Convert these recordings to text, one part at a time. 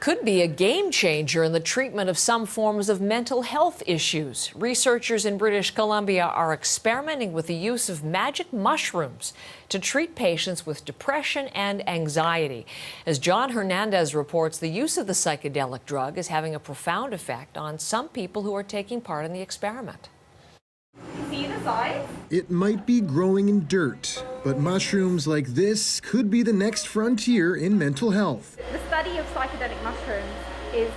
Could be a game changer in the treatment of some forms of mental health issues. Researchers in British Columbia are experimenting with the use of magic mushrooms to treat patients with depression and anxiety. As John Hernandez reports, the use of the psychedelic drug is having a profound effect on some people who are taking part in the experiment. See the size? It might be growing in dirt, but mushrooms like this could be the next frontier in mental health. The study of psychedelic mushrooms is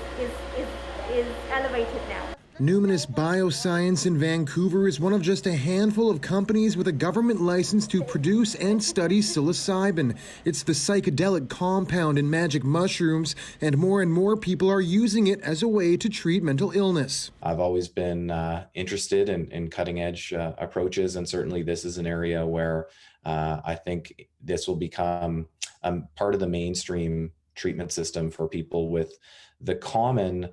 elevated now. Numinous Bioscience in Vancouver is one of just a handful of companies with a government license to produce and study psilocybin. It's the psychedelic compound in magic mushrooms, and more people are using it as a way to treat mental illness. I've always been interested in cutting-edge approaches, and certainly this is an area where I think this will become part of the mainstream treatment system for people with the common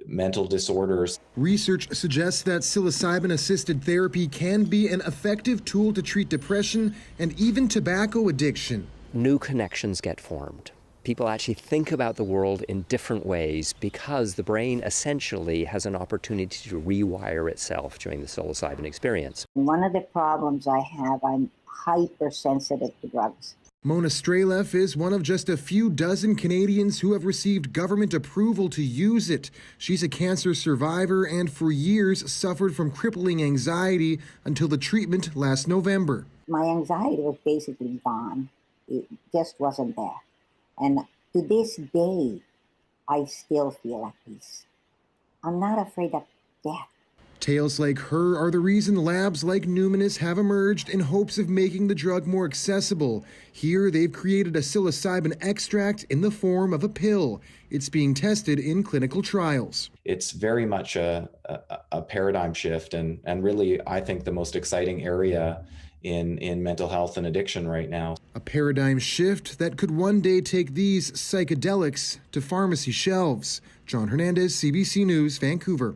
mental disorders. Research suggests that psilocybin-assisted therapy can be an effective tool to treat depression and even tobacco addiction. New connections get formed. People actually think about the world in different ways because the brain essentially has an opportunity to rewire itself during the psilocybin experience. One of the problems I have, I'm hypersensitive to drugs. Mona Streleff is one of just a few dozen Canadians who have received government approval to use it. She's a cancer survivor and for years suffered from crippling anxiety until the treatment last November. My anxiety was basically gone. It just wasn't there. And to this day, I still feel at peace. I'm not afraid of death. Tales like her are the reason labs like Numinous have emerged in hopes of making the drug more accessible. Here, they've created a psilocybin extract in the form of a pill. It's being tested in clinical trials. It's very much a paradigm shift, and really, I think, the most exciting area in mental health and addiction right now. A paradigm shift that could one day take these psychedelics to pharmacy shelves. John Hernandez, CBC News, Vancouver.